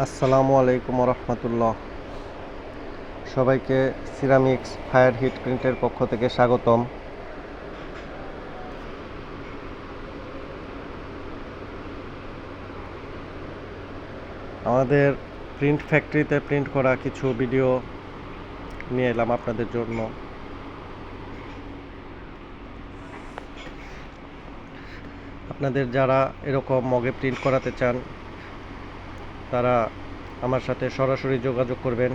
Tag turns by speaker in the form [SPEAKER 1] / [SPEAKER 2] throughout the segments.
[SPEAKER 1] আসসালামু আলাইকুম রহমতুল্লাহ। সবাইকে সিরামিক্স ফায়ার হিট প্রিন্টের পক্ষ থেকে স্বাগতম। আমাদের প্রিন্ট ফ্যাক্টরিতে প্রিন্ট করা কিছু ভিডিও নিয়ে এলাম আপনাদের জন্য। আপনাদের যারা এরকম মগে প্রিন্ট করাতে চান তারা আমার সাথে সরাসরি যোগাযোগ করবেন।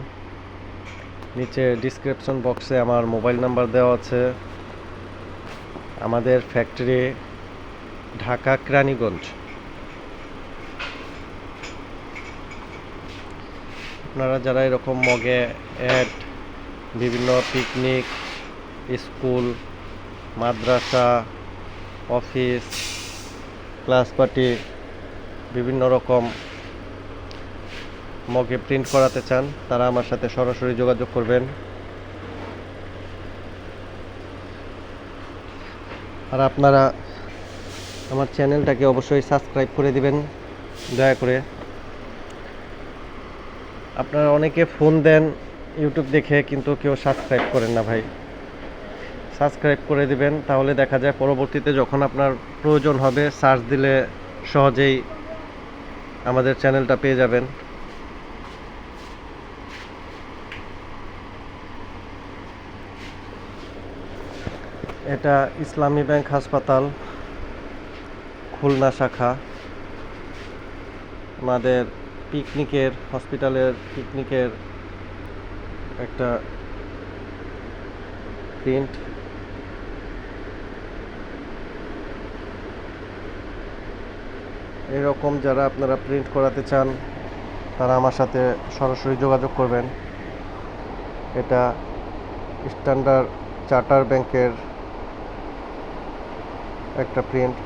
[SPEAKER 1] নিচে ডিসক্রিপশন বক্সে আমার মোবাইল নাম্বার দেওয়া আছে। আমাদের ফ্যাক্টরি ঢাকা কেরানীগঞ্জ। আপনারা যারা এরকম মগে অ্যাড, বিভিন্ন পিকনিক, স্কুল, মাদ্রাসা, অফিস, ক্লাস পার্টি, বিভিন্ন রকম মগে প্রিন্ট করাতে চান তারা আমার সাথে সরাসরি যোগাযোগ করবেন। আর আপনারা আমার চ্যানেলটাকে অবশ্যই সাবস্ক্রাইব করে দিবেন দয়া করে। আপনারা অনেকে ফোন দেন ইউটিউব দেখে, কিন্তু কেউ সাবস্ক্রাইব করেন না ভাই। সাবস্ক্রাইব করে দিবেন, তাহলে দেখা যায় পরবর্তীতে যখন আপনার প্রয়োজন হবে সার্চ দিলে সহজেই আমাদের চ্যানেলটা পেয়ে যাবেন। এটা ইসলামী ব্যাংক হাসপাতাল, খুলনা শাখা। আমাদের হসপিটালের পিকনিকের একটা প্রিন্ট। এরকম যারা আপনারা প্রিন্ট করাতে চান তারা আমার সাথে সরাসরি যোগাযোগ করবেন। এটা স্ট্যান্ডার্ড চার্টার ব্যাংকের একটা প্রিন্ট।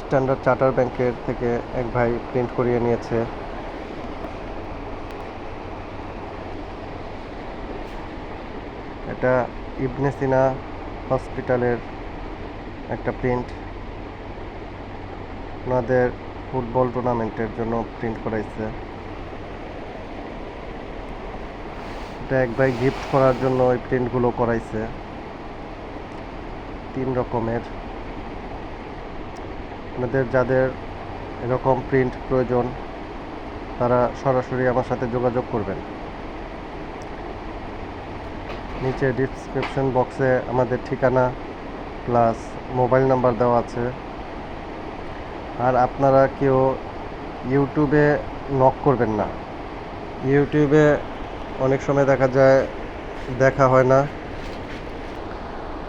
[SPEAKER 1] স্ট্যান্ডার্ড চার্টার ব্যাংকের থেকে এক ভাই প্রিন্ট করিয়ে নিয়েছে। এটা ইবনে সিনা হসপিটালের একটা প্রিন্ট। ওনাদের ফুটবল টুর্নামেন্টের জন্য প্রিন্ট করাইছে। এটা এক ভাই গিফট করার জন্য ওই প্রিন্টগুলো করাইছে, 3 রকমের। আপনাদের যাদের এরকম প্রিন্ট প্রয়োজন তারা সরাসরি আমার সাথে যোগাযোগ করবেন। নিচে ডিসক্রিপশন বক্সে আমাদের ঠিকানা প্লাস মোবাইল নাম্বার দেওয়া আছে। আর আপনারা কেউ ইউটিউবে নক করবেন না। ইউটিউবে অনেক সময় দেখা হয় না।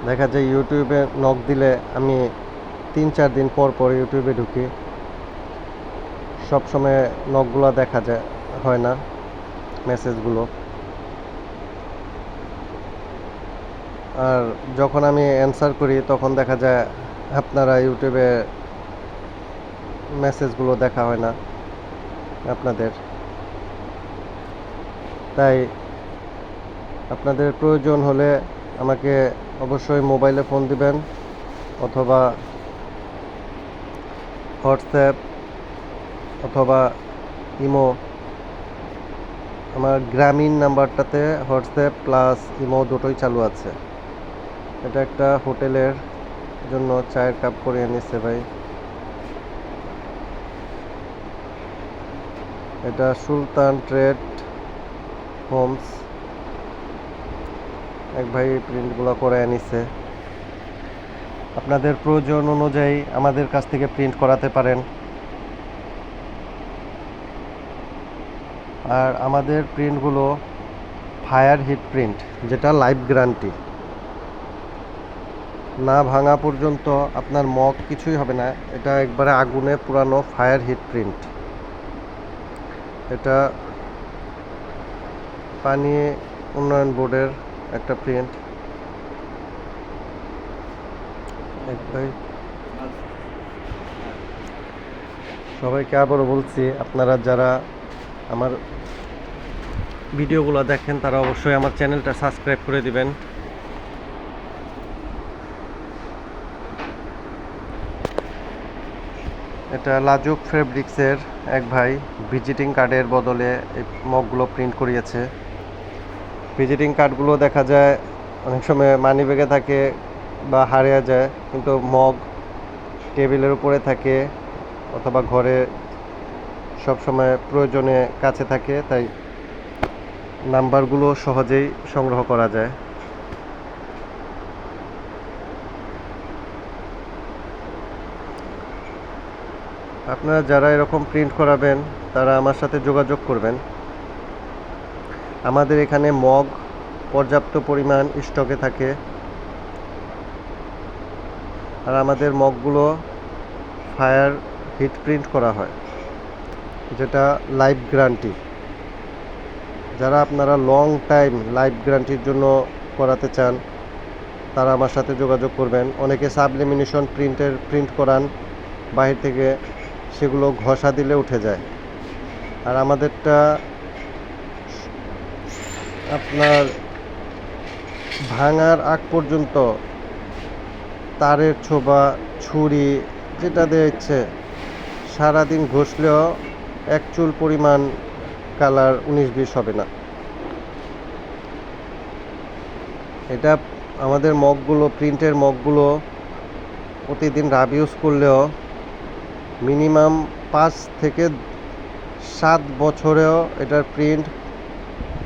[SPEAKER 1] দেখা যায় ইউটিউবে নক দিলে আমি 3-4 দিন পর ইউটিউবে ঢুকি, সব সময় নকগুলো হয় না, মেসেজগুলো। আর যখন আমি অ্যান্সার করি তখন দেখা যায় আপনারা ইউটিউবে মেসেজগুলো দেখা হয় না আপনাদের। তাই আপনাদের প্রয়োজন হলে আমাকে অবশ্যই মোবাইলে ফোন দিবেন অথবা হোয়াটসঅ্যাপ অথবা ইমো। আমার গ্রামীণ নাম্বারটাতে হোয়াটসঅ্যাপ প্লাস ইমো দুটোই চালু আছে। এটা একটা হোটেলের জন্য চায়ের কাপ করে এনেছে ভাই। এটা সুলতান ট্রেড হোমস, এক ভাই প্রিন্টগুলো করে এনেছে। আপনাদের প্রয়োজন অনুযায়ী আমাদের কাছ থেকে প্রিন্ট করাতে পারেন। আর আমাদের প্রিন্টগুলো ফায়ার হিট প্রিন্ট, যেটা লাইফ গ্যারান্টি। না ভাঙা পর্যন্ত আপনার মগ কিছুই হবে না। এটা একবারে আগুনে পুরানো ফায়ার হিট প্রিন্ট। এটা পানি উন্নয়ন বোর্ডের একটা প্রিন্ট। সবাইকে আবারও বলছি, আপনারা যারা আমার ভিডিওগুলো দেখেন তারা অবশ্যই আমার চ্যানেলটা সাবস্ক্রাইব করে দিবেন। এটা লাজুক ফেব্রিক্সের এক ভাই ভিজিটিং কার্ডের বদলে এই মগগুলো প্রিন্ট করিয়েছে। ভিজিটিং কার্ডগুলো দেখা যায় অনেক সময় মানি ব্যাগে থাকে বা হারিয়ে যায়, কিন্তু মগ টেবিলের উপরে থাকে অথবা ঘরে সব সময় প্রয়োজনে কাছে থাকে, তাই নাম্বারগুলো সহজেই সংগ্রহ করা যায়। আপনারা যারা এরকম প্রিন্ট করাবেন তারা আমার সাথে যোগাযোগ করবেন। আমাদের এখানে মগ পর্যাপ্ত পরিমাণ স্টকে থাকে, আর আমাদের মগগুলো ফায়ার হিট প্রিন্ট করা হয়, যেটা লাইফ গ্যারান্টি। যারা আপনারা লং টাইম লাইফ গ্যারান্টির জন্য করাতে চান তারা আমার সাথে যোগাযোগ করবেন। অনেকে সাবলিমিনেশন প্রিন্ট করান বাহির থেকে, সেগুলো ঘষা দিলে উঠে যায়। আর আমাদেরটা আপনার ভাঙার আগ পর্যন্ত তারের ছোবা, ছুরি, যেটা দিয়ে ইচ্ছে সারাদিন ঘষলেও এক চুল পরিমাণ কালার 19-20 হবে না। এটা আমাদের মগগুলো, প্রিন্টের মগগুলো প্রতিদিন রাব ইউজ করলেও মিনিমাম 5 থেকে 7 বছরেও এটার প্রিন্ট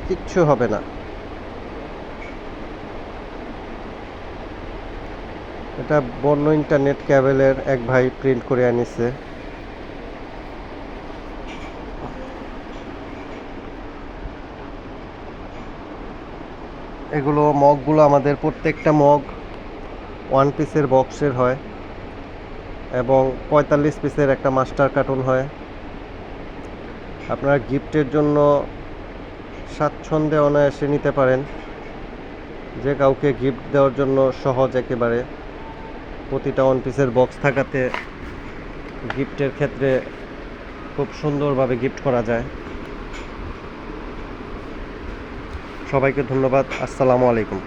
[SPEAKER 1] কিচ্ছু হবে না। এটা বন্য ইন্টারনেট ক্যাবেলের এক ভাই প্রিন্ট করে আনিছে। এগুলো মগগুলো আমাদের প্রত্যেকটা মগ 1 পিসের বক্সের হয় এবং 45 পিসের একটা মাস্টার কার্টুন হয়। আপনারা গিফটের জন্য স্বাচ্ছন্দ্যে অনায়াসে নিতে পারেন। যে কাউকে গিফট দেওয়ার জন্য সহজ একেবারে। প্রতিটা 1 পিসের বক্স থাকাতে গিফটের ক্ষেত্রে খুব সুন্দরভাবে গিফট করা যায়। সবাইকে ধন্যবাদ। আসসালামু আলাইকুম।